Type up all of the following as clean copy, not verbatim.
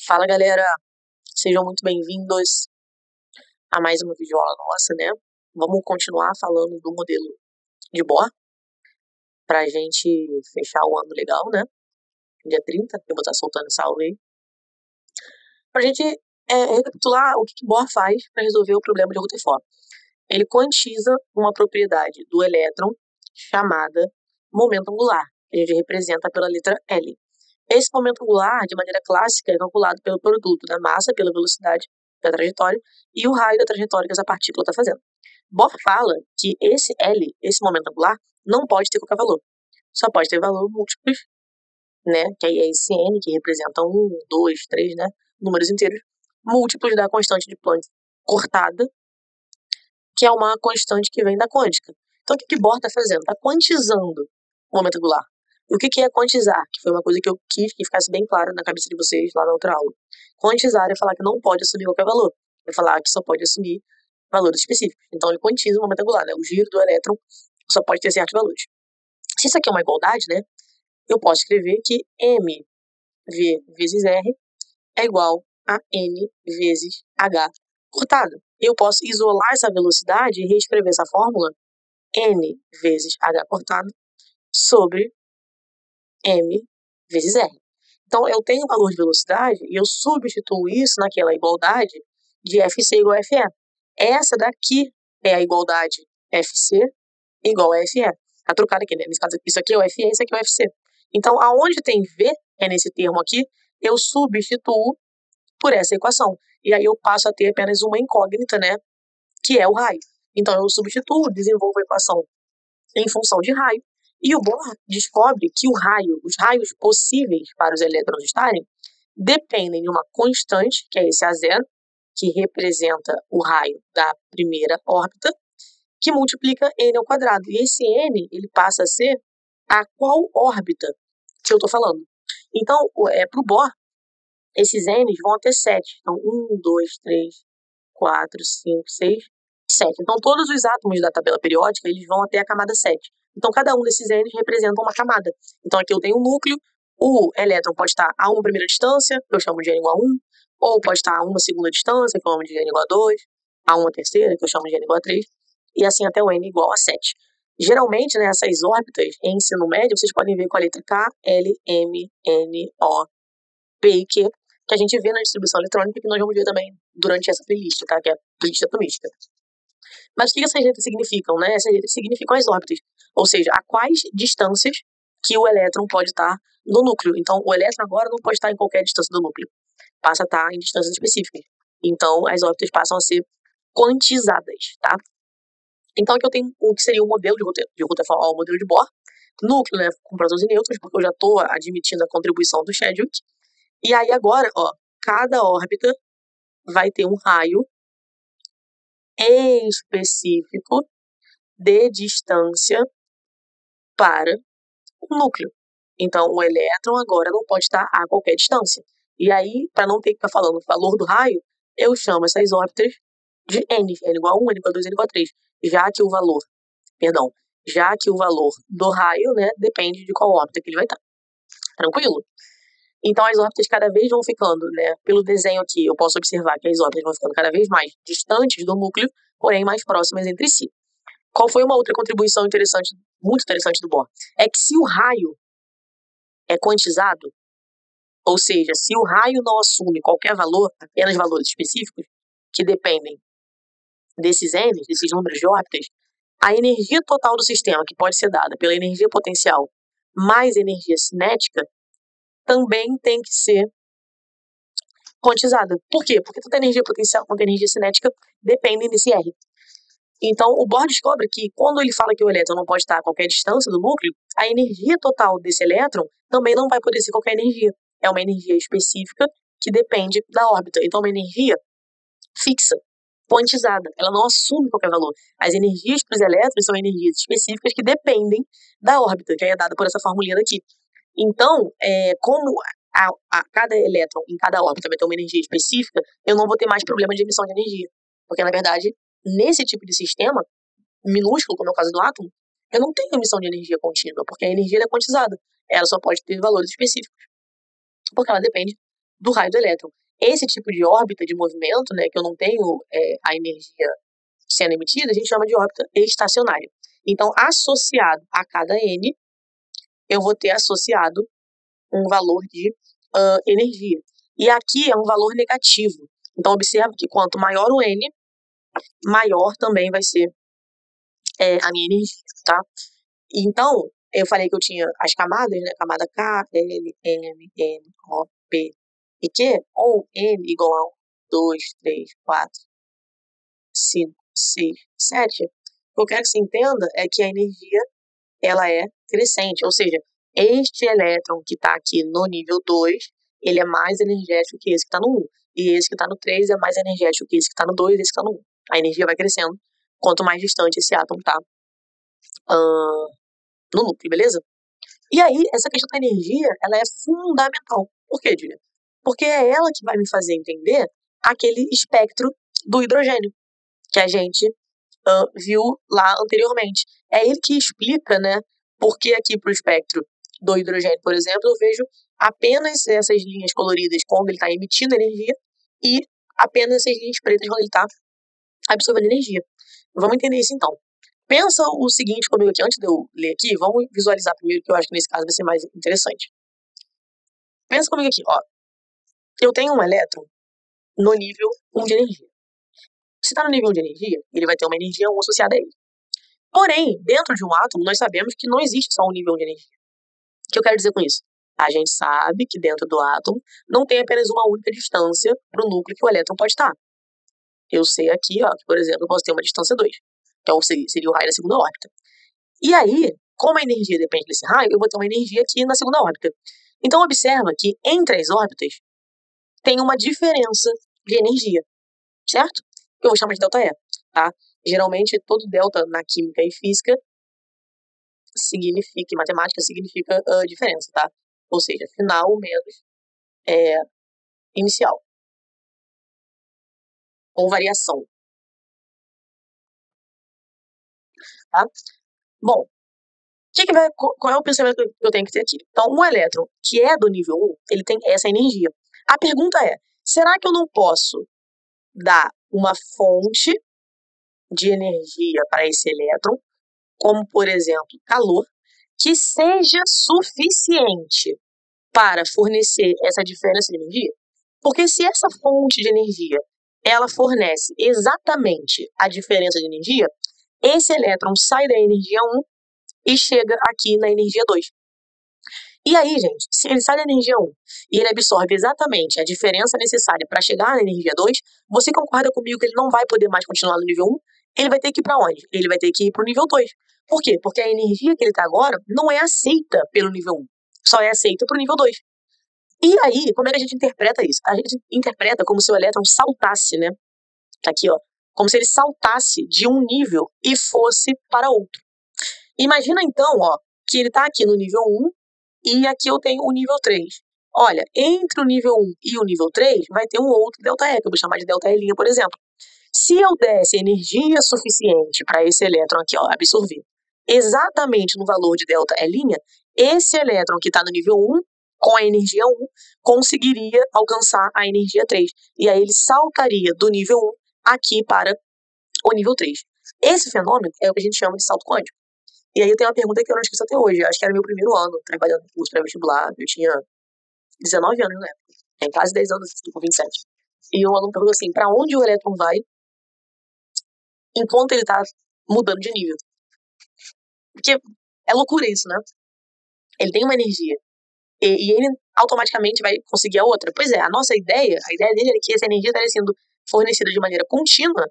Fala, galera! Sejam muito bem-vindos a mais uma videoaula nossa, né? Vamos continuar falando do modelo de Bohr pra gente fechar o ano legal, né? Dia 30, eu vou estar soltando essa aula aí. Pra gente recapitular o que Bohr faz para resolver o problema de Rutherford. Ele quantiza uma propriedade do elétron chamada momento angular, que a gente representa pela letra L. Esse momento angular, de maneira clássica, é calculado pelo produto da massa pela velocidade da trajetória e o raio da trajetória que essa partícula está fazendo. Bohr fala que esse L, esse momento angular, não pode ter qualquer valor. Só pode ter valor múltiplos, né? Que aí é esse N, que representa 1, 2, 3, né? Números inteiros, múltiplos da constante de Planck cortada, que é uma constante que vem da quântica. Então, o que Bohr está fazendo? Está quantizando o momento angular. E o que é quantizar? Que foi uma coisa que eu quis que ficasse bem claro na cabeça de vocês lá na outra aula. Quantizar é falar que não pode assumir qualquer valor. É falar que só pode assumir valores específicos. Então, ele quantiza o momento angular, né? O giro do elétron só pode ter certos valores. Se isso aqui é uma igualdade, né? Eu posso escrever que mv vezes r é igual a n vezes h cortado. Eu posso isolar essa velocidade e reescrever essa fórmula n vezes h cortado sobre m vezes r. Então, eu tenho o valor de velocidade e eu substituo isso naquela igualdade de Fc igual a Fe. Essa daqui é a igualdade Fc igual a Fe. Tá trocado aqui, né? Nesse caso, isso aqui é o Fe, isso aqui é o Fc. Então, aonde tem V, é nesse termo aqui, eu substituo por essa equação. E aí eu passo a ter apenas uma incógnita, né? Que é o raio. Então, eu substituo, desenvolvo a equação em função de raio, e o Bohr descobre que os raios possíveis para os elétrons estarem, dependem de uma constante, que é esse A0, que representa o raio da primeira órbita, que multiplica n ao quadrado. E esse n, ele passa a ser a qual órbita que eu estou falando. Então, para o Bohr, esses n's vão até 7. Então, 1, 2, 3, 4, 5, 6, 7. Então, todos os átomos da tabela periódica, eles vão até a camada 7. Então, cada um desses n's representa uma camada. Então, aqui eu tenho um núcleo, o elétron pode estar a uma primeira distância, que eu chamo de n igual a 1, ou pode estar a uma segunda distância, que eu chamo de n igual a 2, a uma terceira, que eu chamo de n igual a 3, e assim até o n igual a 7. Geralmente, né, essas órbitas em ensino médio, vocês podem ver com a letra K, L, M, N, O, P e Q, que a gente vê na distribuição eletrônica, que nós vamos ver também durante essa playlist, tá? Que é a playlist atomística. Mas o que essas letras significam, né? Essas letras significam as órbitas, ou seja, a quais distâncias que o elétron pode estar no núcleo. Então, o elétron agora não pode estar em qualquer distância do núcleo, passa a estar em distâncias específicas. Então, as órbitas passam a ser quantizadas, tá? Então, aqui eu tenho o que seria o modelo de Rutherford, o modelo de Bohr, núcleo, né, com prótons e nêutrons, porque eu já estou admitindo a contribuição do Chadwick. E aí agora, ó, cada órbita vai ter um raio específico de distância para o núcleo. Então, o elétron agora não pode estar a qualquer distância. E aí, para não ter que ficar falando o valor do raio, eu chamo essas órbitas de n, n igual a 1, n igual a 2, n igual a 3, já que o valor do raio, né, depende de qual órbita que ele vai estar. Tranquilo? Então, as órbitas cada vez vão ficando, né, pelo desenho aqui, eu posso observar que as órbitas vão ficando cada vez mais distantes do núcleo, porém mais próximas entre si. Qual foi uma outra contribuição interessante, muito interessante do Bohr? É que se o raio é quantizado, ou seja, se o raio não assume qualquer valor, apenas valores específicos, que dependem desses n, desses números de órbitas, a energia total do sistema, que pode ser dada pela energia potencial mais energia cinética, também tem que ser quantizada. Por quê? Porque tanto a energia potencial quanto a energia cinética dependem desse R. Então, o Bohr descobre que quando ele fala que o elétron não pode estar a qualquer distância do núcleo, a energia total desse elétron também não vai poder ser qualquer energia. É uma energia específica que depende da órbita. Então, é uma energia fixa, quantizada. Ela não assume qualquer valor. As energias para os elétrons são energias específicas que dependem da órbita, que é dada por essa formulinha daqui. Então, como cada elétron em cada órbita vai ter uma energia específica, eu não vou ter mais problema de emissão de energia. Porque, na verdade, nesse tipo de sistema minúsculo, como é o caso do átomo, eu não tenho emissão de energia contínua, porque a energia é quantizada. Ela só pode ter valores específicos, porque ela depende do raio do elétron. Esse tipo de órbita de movimento, né, que eu não tenho a energia sendo emitida, a gente chama de órbita estacionária. Então, associado a cada n, eu vou ter associado um valor de energia. E aqui é um valor negativo. Então, observa que quanto maior o n, maior também vai ser a minha energia, tá? Então, eu falei que eu tinha as camadas, né? Camada K, L, M, N, O, P e Q, ou N igual a 1, 2, 3, 4, 5, 6, 7. O que eu quero que você entenda é que a energia, ela é crescente, ou seja, este elétron que está aqui no nível 2, ele é mais energético que esse que está no 1. E esse que está no 3 é mais energético que esse que está no 2 e esse que está no 1. A energia vai crescendo quanto mais distante esse átomo está no núcleo, beleza? E aí, essa questão da energia, ela é fundamental. Por quê, Julia? Porque é ela que vai me fazer entender aquele espectro do hidrogênio que a gente viu lá anteriormente. É ele que explica, né, por que aqui para o espectro do hidrogênio, por exemplo, eu vejo apenas essas linhas coloridas quando ele está emitindo energia e apenas essas linhas pretas quando ele está absorvendo energia. Vamos entender isso então. Pensa o seguinte comigo aqui, antes de eu ler aqui, vamos visualizar primeiro, que eu acho que nesse caso vai ser mais interessante. Pensa comigo aqui, ó. Eu tenho um elétron no nível 1 de energia. Se está no nível 1 de energia, ele vai ter uma energia 1 associada a ele. Porém, dentro de um átomo, nós sabemos que não existe só um nível 1 de energia. O que eu quero dizer com isso? A gente sabe que dentro do átomo não tem apenas uma única distância para o núcleo que o elétron pode estar. Eu sei aqui, ó, que, por exemplo, eu posso ter uma distância 2. Então, seria o raio da segunda órbita. E aí, como a energia depende desse raio, eu vou ter uma energia aqui na segunda órbita. Então, observa que entre as órbitas tem uma diferença de energia, certo? Eu vou chamar de ΔE, tá? Geralmente, todo delta na química e física significa, em matemática, significa diferença, tá? Ou seja, final menos inicial. Ou variação, tá? Bom, qual é o pensamento que eu tenho que ter aqui? Então, um elétron que é do nível 1, ele tem essa energia. A pergunta é, será que eu não posso dar uma fonte de energia para esse elétron, como, por exemplo, calor, que seja suficiente para fornecer essa diferença de energia? Porque se essa fonte de energia ela fornece exatamente a diferença de energia, esse elétron sai da energia 1 e chega aqui na energia 2. E aí, gente, se ele sai da energia 1 e ele absorve exatamente a diferença necessária para chegar na energia 2, você concorda comigo que ele não vai poder mais continuar no nível 1? Ele vai ter que ir para onde? Ele vai ter que ir para o nível 2. Por quê? Porque a energia que ele está agora não é aceita pelo nível 1, só é aceita para o nível 2. E aí, como é que a gente interpreta isso? A gente interpreta como se o elétron saltasse, né? Tá aqui, ó. Como se ele saltasse de um nível e fosse para outro. Imagina então, ó, que ele está aqui no nível 1 e aqui eu tenho o nível 3. Olha, entre o nível 1 e o nível 3 vai ter um outro ΔE, que eu vou chamar de ΔE', por exemplo. Se eu desse energia suficiente para esse elétron aqui, ó, absorver exatamente no valor de ΔE', esse elétron que está no nível 1, com a energia 1, conseguiria alcançar a energia 3. E aí ele saltaria do nível 1 aqui para o nível 3. Esse fenômeno é o que a gente chama de salto quântico. E aí eu tenho uma pergunta que eu não esqueço até hoje. Acho que era meu primeiro ano trabalhando no curso pré-vestibular. Eu tinha 19 anos na época. Tem quase 10 anos, estou com 27. E o aluno perguntou assim, para onde o elétron vai enquanto ele está mudando de nível? Porque é loucura isso, né? Ele tem uma energia. E ele automaticamente vai conseguir a outra. Pois é, a ideia dele era que essa energia estaria sendo fornecida de maneira contínua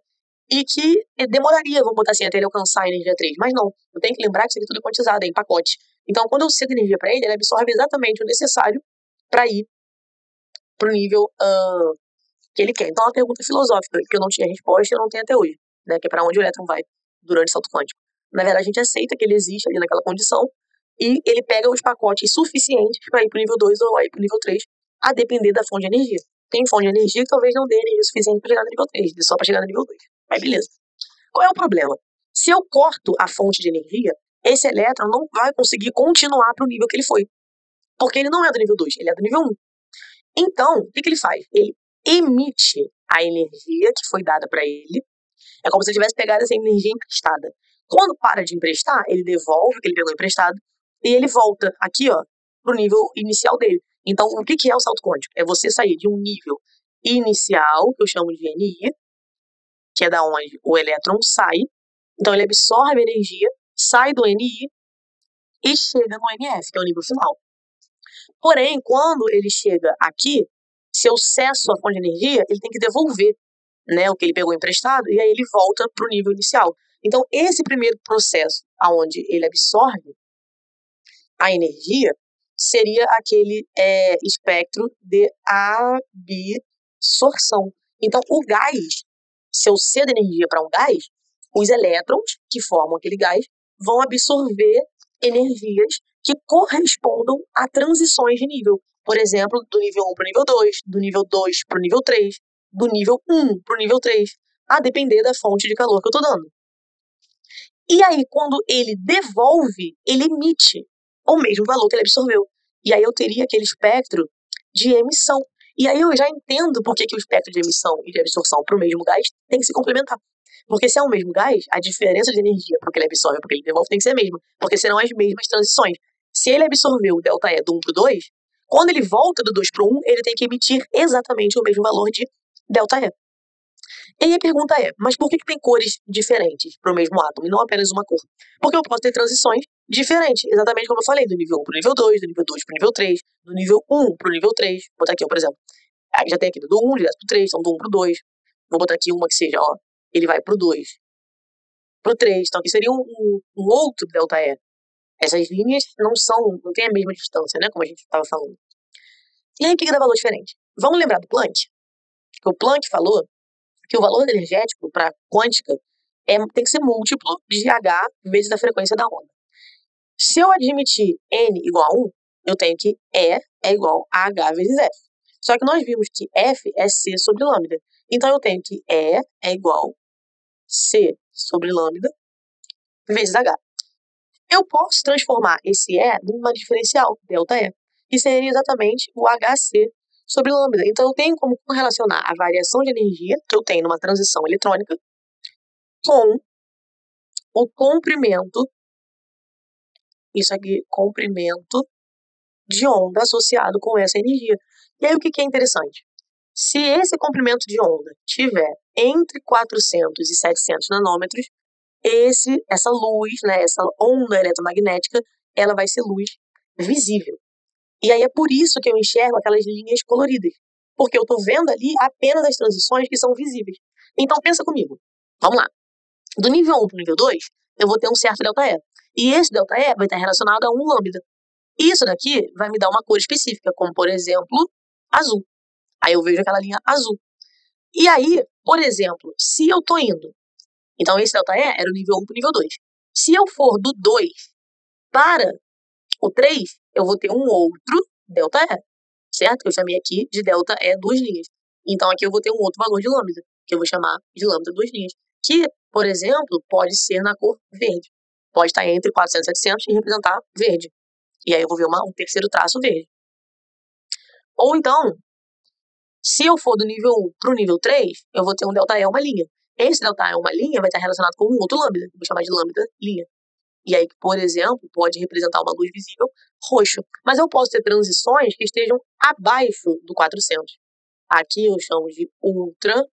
e que demoraria, vamos botar assim, até ele alcançar a energia 3. Mas não, eu tenho que lembrar que isso aqui tudo é quantizado, é em pacote. Então, quando eu cedo energia para ele, ele absorve exatamente o necessário para ir para o nível que ele quer. Então, é uma pergunta filosófica, que eu não tinha resposta e eu não tenho até hoje, né? Que é para onde o elétron vai durante o salto quântico. Na verdade, a gente aceita que ele existe ali naquela condição e ele pega os pacotes suficientes para ir para o nível 2 ou ir para o nível 3, a depender da fonte de energia. Tem fonte de energia que talvez não dê energia suficiente para chegar no nível 3, só para chegar no nível 2. Mas beleza. Qual é o problema? Se eu corto a fonte de energia, esse elétron não vai conseguir continuar para o nível que ele foi. Porque ele não é do nível 2, ele é do nível 1. Então, o que ele faz? Ele emite a energia que foi dada para ele. É como se ele tivesse pegado essa energia emprestada. Quando para de emprestar, ele devolve o que ele pegou emprestado e ele volta aqui, ó, pro nível inicial dele. Então, o que é o salto quântico? É você sair de um nível inicial, que eu chamo de NI, que é da onde o elétron sai. Então, ele absorve a energia, sai do NI e chega no NF, que é o nível final. Porém, quando ele chega aqui, se eu cesso a fonte de energia, ele tem que devolver, né, o que ele pegou emprestado, e aí ele volta para o nível inicial. Então, esse primeiro processo, onde ele absorve a energia, seria aquele espectro de absorção. Então, o gás, se eu cedo energia para um gás, os elétrons que formam aquele gás vão absorver energias que correspondam a transições de nível. Por exemplo, do nível 1 para o nível 2, do nível 2 para o nível 3, do nível 1 para o nível 3, a depender da fonte de calor que eu estou dando. E aí, quando ele devolve, ele emite o mesmo valor que ele absorveu. E aí eu teria aquele espectro de emissão. E aí eu já entendo por que o espectro de emissão e de absorção para o mesmo gás tem que se complementar. Porque se é o mesmo gás, a diferença de energia para o que ele absorve e para o que ele devolve tem que ser a mesma. Porque serão as mesmas transições. Se ele absorveu o ΔE do 1 para o 2, quando ele volta do 2 para o 1, ele tem que emitir exatamente o mesmo valor de ΔE. E aí a pergunta é, mas por que tem cores diferentes para o mesmo átomo e não apenas uma cor? Porque eu posso ter transições diferentes, exatamente como eu falei, do nível 1 para o nível 2, do nível 2 para o nível 3, do nível 1 para o nível 3. Vou botar aqui, ó, por exemplo, já tem aqui do 1 direto para o 3, então do 1 para o 2. Vou botar aqui uma que seja, ó, ele vai para o 2, para o 3, então aqui seria um outro ΔE. Essas linhas não tem a mesma distância, né, como a gente estava falando. E aí, o que dá valor diferente? Vamos lembrar do Planck? Que o Planck falou que o valor energético para quântica tem que ser múltiplo de H vezes a frequência da onda. Se eu admitir N igual a 1, eu tenho que E é igual a H vezes F. Só que nós vimos que F é C sobre lambda. Então eu tenho que E é igual a C sobre lambda vezes H. Eu posso transformar esse E numa diferencial, ΔE, que seria exatamente o HC sobre lambda. Então eu tenho como correlacionar a variação de energia que eu tenho numa transição eletrônica com o comprimento, isso aqui, comprimento de onda associado com essa energia. E aí o que é interessante? Se esse comprimento de onda tiver entre 400 e 700 nanômetros, essa luz, né, essa onda eletromagnética, ela vai ser luz visível. E aí é por isso que eu enxergo aquelas linhas coloridas, porque eu estou vendo ali apenas as transições que são visíveis. Então pensa comigo, vamos lá. Do nível 1 para o nível 2, eu vou ter um certo ΔE. E esse ΔE vai estar relacionado a um lambda. Isso daqui vai me dar uma cor específica, como por exemplo, azul. Aí eu vejo aquela linha azul. E aí, por exemplo, se eu estou indo, então esse ΔE era o nível 1 para o nível 2. Se eu for do 2 para o 3, eu vou ter um outro ΔE, certo? Que eu chamei aqui de ΔE duas linhas. Então aqui eu vou ter um outro valor de lambda, que eu vou chamar de lambda duas linhas. Que, por exemplo, pode ser na cor verde. Pode estar entre 400 e 700 e representar verde. E aí eu vou ver um terceiro traço verde. Ou então, se eu for do nível 1 para o nível 3, eu vou ter um ΔE uma linha. Esse ΔE uma linha vai estar relacionado com um outro lambda, que eu vou chamar de lambda linha. E aí, por exemplo, pode representar uma luz visível roxo. Mas eu posso ter transições que estejam abaixo do 400. Aqui eu chamo de ultravioleta.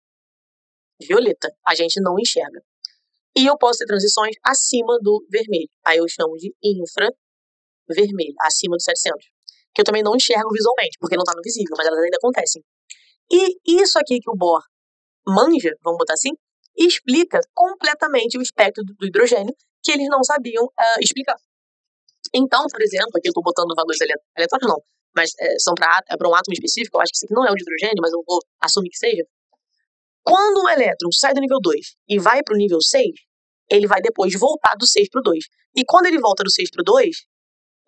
A gente não enxerga. E eu posso ter transições acima do vermelho. Aí eu chamo de infravermelho, acima do 700. Que eu também não enxergo visualmente, porque não está no visível, mas elas ainda acontecem. E isso aqui que o Bohr manja, vamos botar assim, explica completamente o espectro do hidrogênio que eles não sabiam explicar. Então, por exemplo, aqui eu estou botando valores aleatórios, não, mas são para um átomo específico, eu acho que isso aqui não é o de hidrogênio, mas eu vou assumir que seja. Quando o elétron sai do nível 2 e vai para o nível 6, ele vai depois voltar do 6 para o 2. E quando ele volta do 6 para o 2,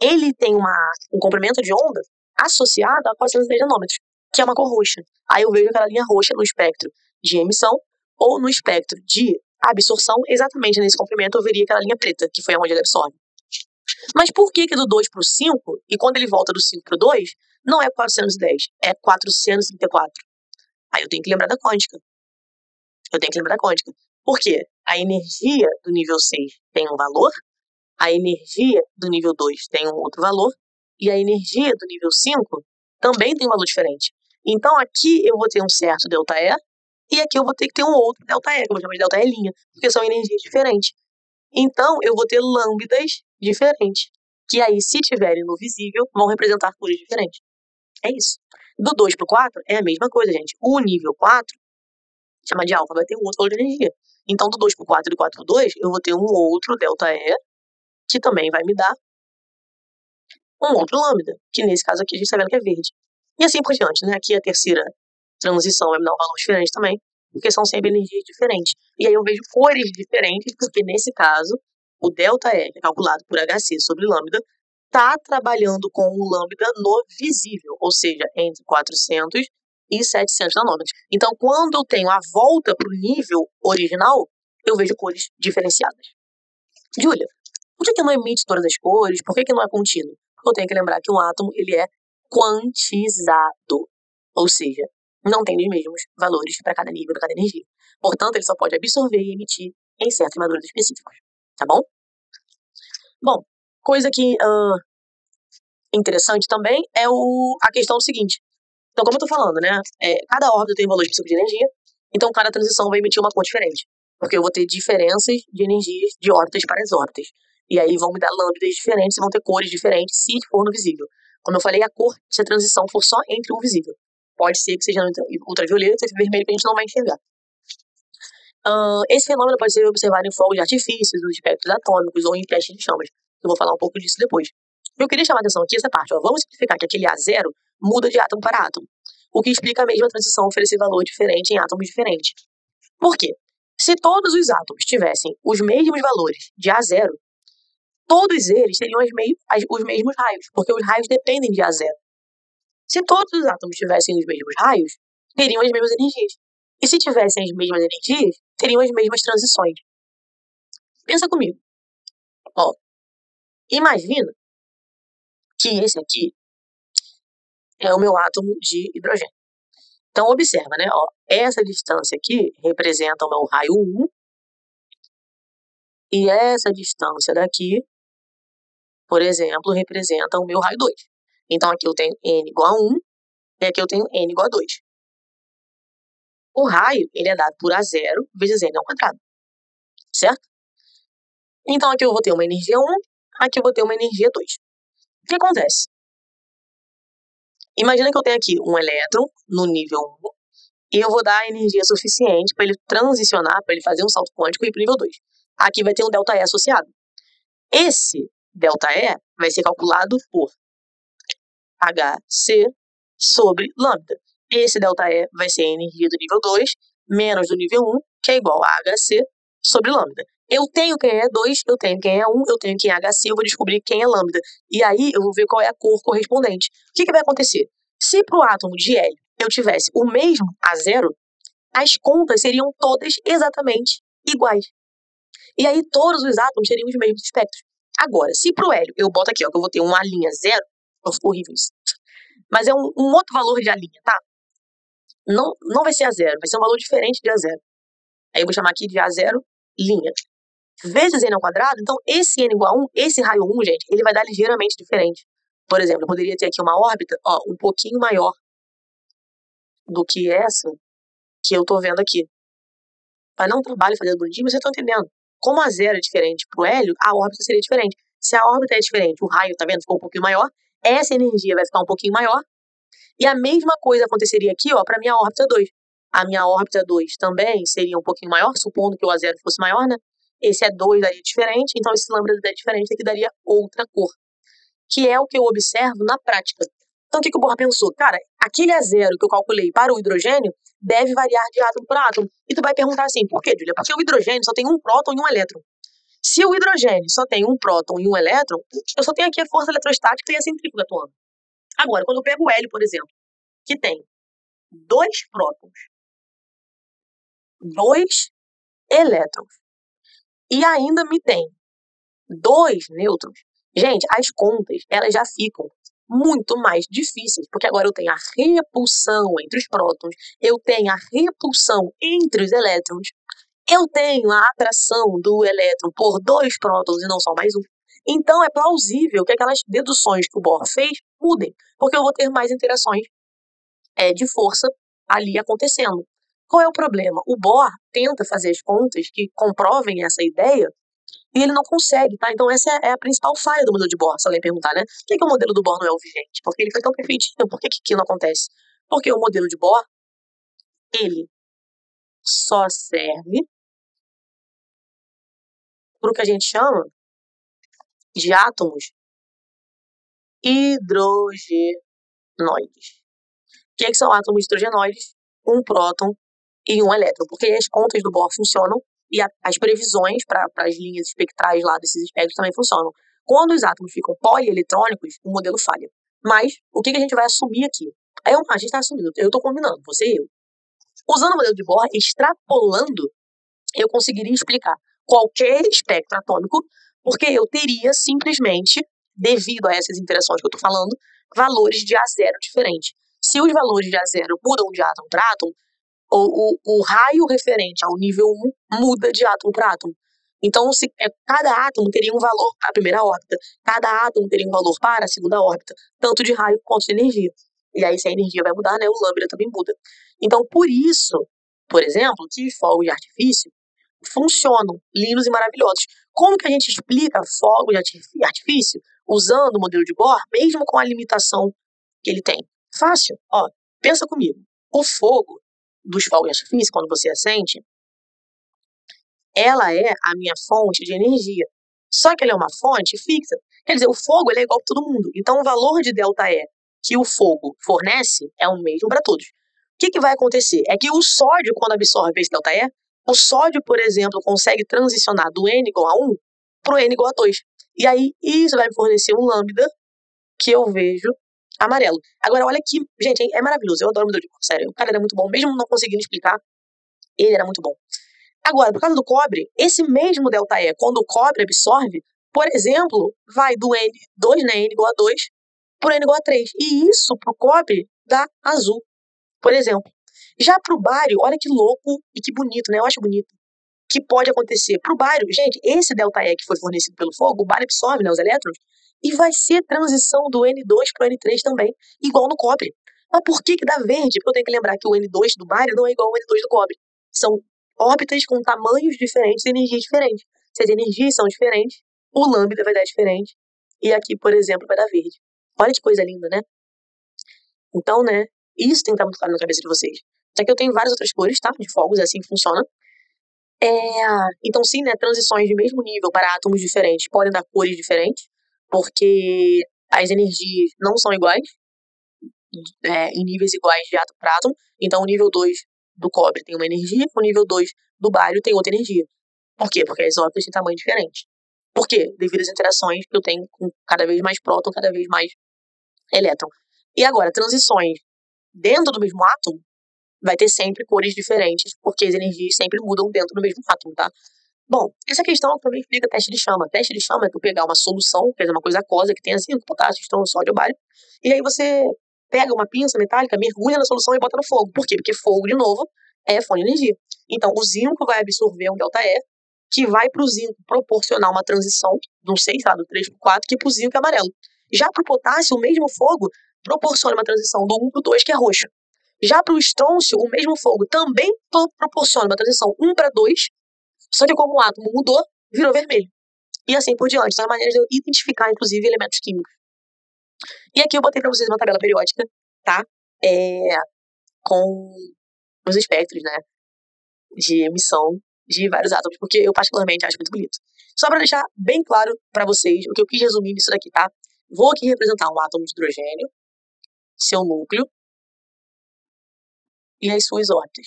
ele tem um comprimento de onda associado a 410 nanômetros, que é uma cor roxa. Aí eu vejo aquela linha roxa no espectro de emissão ou no espectro de absorção, exatamente nesse comprimento eu veria aquela linha preta, que foi onde ele absorve. Mas por que do 2 para o 5, e quando ele volta do 5 para o 2, Não é 410, é 434. Aí eu tenho que lembrar da quântica. Por quê? A energia do nível 6 tem um valor, a energia do nível 2 tem um outro valor, e a energia do nível 5 também tem um valor diferente. Então aqui eu vou ter um certo ΔE, e aqui eu vou ter que ter um outro ΔE, que eu vou chamar de ΔE', porque são energias diferentes. Então eu vou ter lambdas diferentes, que aí, se tiverem no visível, vão representar cores diferentes. É isso. Do 2 pro 4 é a mesma coisa, gente. O nível 4, chama de alfa, vai ter um outro valor de energia. Então, do 2 pro 4 e do 4 pro 2, eu vou ter um outro ΔE, que também vai me dar um outro lambda, que nesse caso aqui a gente tá vendo que é verde. E assim por diante, né? Aqui a terceira transição vai me dar um valor diferente também, porque são sempre energias diferentes. E aí eu vejo cores diferentes, porque nesse caso, o ΔE, que é calculado por HC sobre lambda, está trabalhando com o lambda no visível, ou seja, entre 400 e 700 nanômetros. Então, quando eu tenho a volta para o nível original, eu vejo cores diferenciadas. Júlia, por que não emite todas as cores? Por que não é contínuo? Porque eu tenho que lembrar que um átomo ele é quantizado, ou seja, não tem os mesmos valores para cada nível, para cada energia. Portanto, ele só pode absorver e emitir em certos madrugas específicos. Tá bom? Bom, coisa que interessante também é a questão do seguinte. Então, como eu tô falando, né? Cada órbita tem um valor específico de energia, então cada transição vai emitir uma cor diferente. Porque eu vou ter diferenças de energias de órbitas para as órbitas. E aí vão me dar lambdas diferentes e vão ter cores diferentes se for no visível. Como eu falei, a cor, se a transição for só entre o visível. Pode ser que seja ultravioleta e vermelho que a gente não vai enxergar. Esse fenômeno pode ser observado em fogos de artifícios, nos espectros atômicos ou em testes de chamas. Eu vou falar um pouco disso depois. Eu queria chamar a atenção aqui essa parte. Vamos simplificar que aquele A0 muda de átomo para átomo, o que explica a mesma transição oferecer valor diferente em átomos diferentes. Por quê? Se todos os átomos tivessem os mesmos valores de A0, todos eles teriam os mesmos raios, porque os raios dependem de A0. Se todos os átomos tivessem os mesmos raios, teriam as mesmas energias. E se tivessem as mesmas energias, teriam as mesmas transições. Pensa comigo. Imagina que esse aqui é o meu átomo de hidrogênio. Então, observa, né? Essa distância aqui representa o meu raio 1, e essa distância daqui, por exemplo, representa o meu raio 2. Então, aqui eu tenho N igual a 1, e aqui eu tenho N igual a 2. O raio, ele é dado por A0 vezes N ao quadrado, certo? Então, aqui eu vou ter uma energia 1, aqui eu vou ter uma energia 2. O que acontece? Imagina que eu tenho aqui um elétron no nível 1, e eu vou dar energia suficiente para ele transicionar, para ele fazer um salto quântico e ir para o nível 2. Aqui vai ter um ΔE associado. Esse ΔE vai ser calculado por HC sobre lambda. Esse ΔE vai ser a energia do nível 2 menos do nível 1, que é igual a HC sobre lambda. Eu tenho quem é 2, eu tenho quem é 1, eu tenho quem é HC, eu vou descobrir quem é lambda. E aí eu vou ver qual é a cor correspondente. O que vai acontecer? Se para o átomo de hélio eu tivesse o mesmo A0, as contas seriam todas exatamente iguais. E aí todos os átomos teriam os mesmos espectros. Agora, se pro hélio eu boto aqui, que eu vou ter um A' 0, ficou horrível isso. Mas é um outro valor de A', tá? Não vai ser A0, vai ser um valor diferente de A0. Aí eu vou chamar aqui de A0', vezes N ao quadrado, então esse N igual a 1, esse raio 1, gente, ele vai dar ligeiramente diferente. Por exemplo, eu poderia ter aqui uma órbita, um pouquinho maior do que essa que eu tô vendo aqui. Mas não trabalho fazendo bonitinho, mas vocês estão entendendo. Como a 0 é diferente pro hélio, a órbita seria diferente. Se a órbita é diferente, o raio, tá vendo, ficou um pouquinho maior, essa energia vai ficar um pouquinho maior, e a mesma coisa aconteceria aqui, para minha órbita 2. A minha órbita 2 também seria um pouquinho maior, supondo que o A0 fosse maior, né? Esse é 2 daria diferente, então esse lambda é diferente, aqui daria outra cor. Que é o que eu observo na prática. Então o que o Bohr pensou? Cara, aquele A0 que eu calculei para o hidrogênio deve variar de átomo por átomo. E tu vai perguntar assim, por quê, Julia? Porque o hidrogênio só tem um próton e um elétron. Se o hidrogênio só tem um próton e um elétron, eu só tenho aqui a força eletrostática e a centrífuga atuando. Agora, quando eu pego o hélio, por exemplo, que tem 2 prótons, 2 elétrons, e ainda me tem 2 nêutrons, gente, as contas, elas já ficam muito mais difíceis, porque agora eu tenho a repulsão entre os prótons, eu tenho a repulsão entre os elétrons, eu tenho a atração do elétron por dois prótons e não só mais um. Então é plausível que aquelas deduções que o Bohr fez mudem, porque eu vou ter mais interações de força ali acontecendo. Qual é o problema? O Bohr tenta fazer as contas que comprovem essa ideia e ele não consegue, tá? Então essa é a principal falha do modelo de Bohr, se alguém perguntar, né? Por que o modelo do Bohr não é o vigente? Porque ele foi tão perfeitinho, por que aquilo não acontece? Porque o modelo de Bohr, ele só serve para o que a gente chama de átomos hidrogenoides. O que são átomos hidrogenoides? Um próton e um elétron, porque as contas do Bohr funcionam e as previsões para as linhas espectrais lá desses espectros também funcionam. Quando os átomos ficam polieletrônicos, o modelo falha. Mas o que a gente vai assumir aqui? A gente está assumindo, eu estou combinando, você e eu. Usando o modelo de Bohr, extrapolando, eu conseguiria explicar qualquer espectro atômico, porque eu teria simplesmente, devido a essas interações que eu estou falando, valores de A0 diferentes. Se os valores de A0 mudam de átomo para átomo, o raio referente ao nível 1 muda de átomo para átomo. Então, cada átomo teria um valor para a primeira órbita, cada átomo teria um valor para a segunda órbita, tanto de raio quanto de energia. E aí, se a energia vai mudar, né, o lambda também muda. Então, por isso, por exemplo, que os fogos de artifício funcionam, lindos e maravilhosos. Como que a gente explica fogos de artifício usando o modelo de Bohr, mesmo com a limitação que ele tem? Fácil. Ó, pensa comigo. O fogo dos fogos de artifício, quando você acende, ela é a minha fonte de energia. Só que ela é uma fonte fixa. Quer dizer, o fogo ele é igual para todo mundo. Então, o valor de ΔE que o fogo fornece é o mesmo para todos. O que vai acontecer? É que o sódio, quando absorve esse ΔE, o sódio, por exemplo, consegue transicionar do N igual a 1 para o N igual a 2. E aí, isso vai me fornecer um lambda que eu vejo amarelo. Agora, olha aqui, gente, é maravilhoso. Eu adoro o modelo de Bohr, sério. O cara era muito bom, mesmo não conseguindo explicar, ele era muito bom. Agora, por causa do cobre, esse mesmo ΔE, quando o cobre absorve, por exemplo, vai do N2, né, N igual a 2, para N igual a 3. E isso, para o cobre, dá azul, por exemplo. Já para o bário, olha que louco e que bonito, né? Eu acho bonito. Que pode acontecer para o bário, gente, esse ΔE que foi fornecido pelo fogo, o bário absorve, né, os elétrons, e vai ser transição do N2 para o N3 também, igual no cobre. Mas por que dá verde? Porque eu tenho que lembrar que o N2 do bário não é igual ao N2 do cobre. São órbitas com tamanhos diferentes e energias diferentes. Se as energias são diferentes, o lambda vai dar diferente. E aqui, por exemplo, vai dar verde. Olha que coisa linda, né? Então, né, isso tem que estar muito claro na cabeça de vocês. Só que eu tenho várias outras cores, tá? De fogos, é assim que funciona. Então, sim, né, transições de mesmo nível para átomos diferentes podem dar cores diferentes, porque as energias não são iguais, em níveis iguais de átomo para átomo. Então, o nível 2 do cobre tem uma energia, o nível 2 do bário tem outra energia. Por quê? Porque as órbitas têm tamanho diferente. Por quê? Devido às interações que eu tenho com cada vez mais próton, cada vez mais elétron. E agora, transições dentro do mesmo átomo vai ter sempre cores diferentes, porque as energias sempre mudam dentro do mesmo átomo, tá? Bom, essa questão também explica teste de chama. Teste de chama é tu pegar uma solução, quer dizer, uma coisa aquosa que tenha zinco, potássio, estrônio, sódio, bário, e aí você pega uma pinça metálica, mergulha na solução e bota no fogo. Por quê? Porque fogo, de novo, é fonte de energia. Então, o zinco vai absorver um ΔE, que vai para o zinco proporcionar uma transição, não sei, lá, do 3 para o 4, que para o zinco é amarelo. Já para o potássio, o mesmo fogo proporciona uma transição do 1 para o 2, que é roxo. Já para o estrôncio, o mesmo fogo também proporciona uma transição 1 para 2, só que como o átomo mudou, virou vermelho. E assim por diante. Então é uma maneira de eu identificar, inclusive, elementos químicos. E aqui eu botei para vocês uma tabela periódica, tá? Com os espectros, né? De emissão de vários átomos, porque eu particularmente acho muito bonito. Só para deixar bem claro para vocês o que eu quis resumir nisso daqui, tá? Vou aqui representar um átomo de hidrogênio, seu núcleo e as suas órbitas.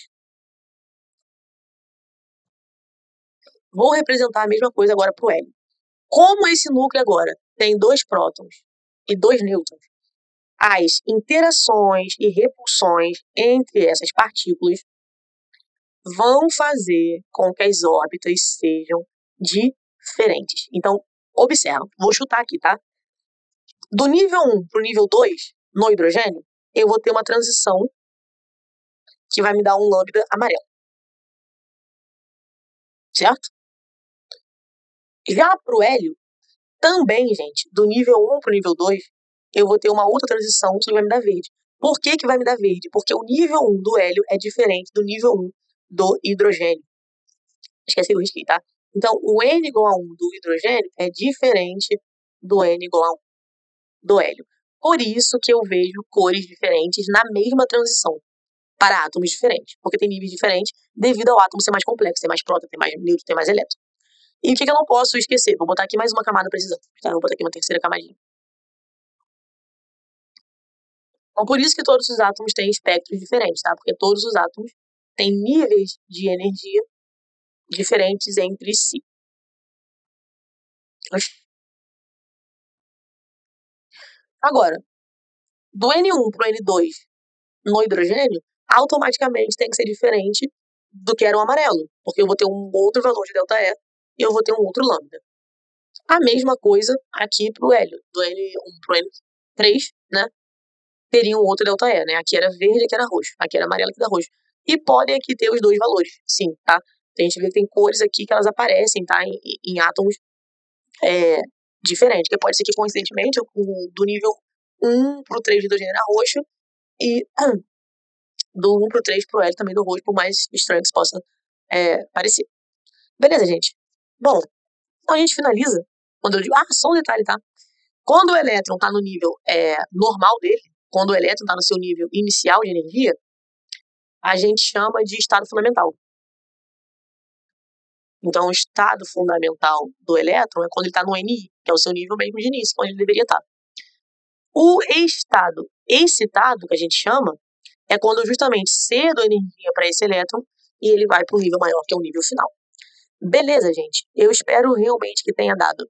Vou representar a mesma coisa agora para o hélio. Como esse núcleo agora tem 2 prótons e 2 nêutrons, as interações e repulsões entre essas partículas vão fazer com que as órbitas sejam diferentes. Então, observa, vou chutar aqui, tá? Do nível 1 para o nível 2, no hidrogênio, eu vou ter uma transição que vai me dar um lambda amarelo. Certo? Já para o hélio, também, gente, do nível 1 para o nível 2, eu vou ter uma outra transição que vai me dar verde. Por que vai me dar verde? Porque o nível 1 do hélio é diferente do nível 1 do hidrogênio. Esqueci o risquinho, tá? Então, o N igual a 1 do hidrogênio é diferente do N igual a 1 do hélio. Por isso que eu vejo cores diferentes na mesma transição, para átomos diferentes. Porque tem níveis diferentes devido ao átomo ser mais complexo, ter mais próton, ter mais nêutron, ter mais elétron. E o que eu não posso esquecer? Vou botar aqui mais uma camada precisando. Tá? Vou botar aqui uma terceira camadinha. Então, por isso que todos os átomos têm espectros diferentes, tá? Porque todos os átomos têm níveis de energia diferentes entre si. Agora, do N1 para o N2 no hidrogênio, automaticamente tem que ser diferente do que era o amarelo, porque eu vou ter um outro valor de ΔE e eu vou ter um outro lambda. A mesma coisa aqui para o hélio, do N1 para o N3, né? Teria um outro ΔE, né? Aqui era verde, aqui era roxo. Aqui era amarelo, aqui era roxo. E podem aqui ter os dois valores, sim, tá? A gente vê que tem cores aqui que elas aparecem, tá? Em átomos diferentes. Que pode ser que, coincidentemente, do nível 1 pro 3 de hidrogênio era roxo e do 1 pro 3 pro hélio também do roxo, por mais estranho que isso possa parecer. Beleza, gente? Bom, então a gente finaliza. Quando eu digo, só um detalhe, tá? Quando o elétron tá no nível normal dele, quando o elétron está no seu nível inicial de energia, a gente chama de estado fundamental. Então, o estado fundamental do elétron é quando ele está no NI, que é o seu nível mesmo de início, onde ele deveria estar. O estado excitado, que a gente chama, é quando justamente cedo a energia para esse elétron e ele vai para um nível maior, que é o nível final. Beleza, gente? Eu espero realmente que tenha dado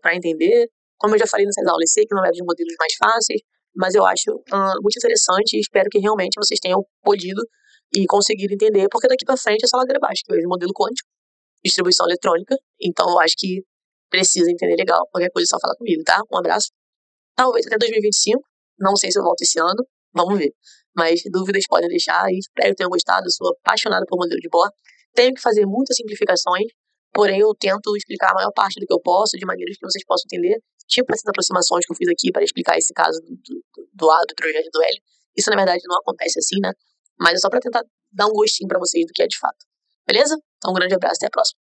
para entender. Como eu já falei nessas aulas, sei que não é dos modelos mais fáceis, mas eu acho muito interessante e espero que realmente vocês tenham podido e conseguido entender, porque daqui para frente é só ladeira abaixo, que eu vejo modelo quântico, distribuição eletrônica, então eu acho que precisa entender legal. Qualquer coisa é só falar comigo, tá? Um abraço. Talvez até 2025, não sei se eu volto esse ano, vamos ver. Mas dúvidas podem deixar e espero que tenham gostado, eu sou apaixonada por modelo de Bohr. Tenho que fazer muitas simplificações, porém eu tento explicar a maior parte do que eu posso, de maneiras que vocês possam entender, tipo essas aproximações que eu fiz aqui para explicar esse caso do hidrogênio e do hélio. Isso, na verdade, não acontece assim, né? Mas é só para tentar dar um gostinho para vocês do que é de fato. Beleza? Então, um grande abraço, até a próxima.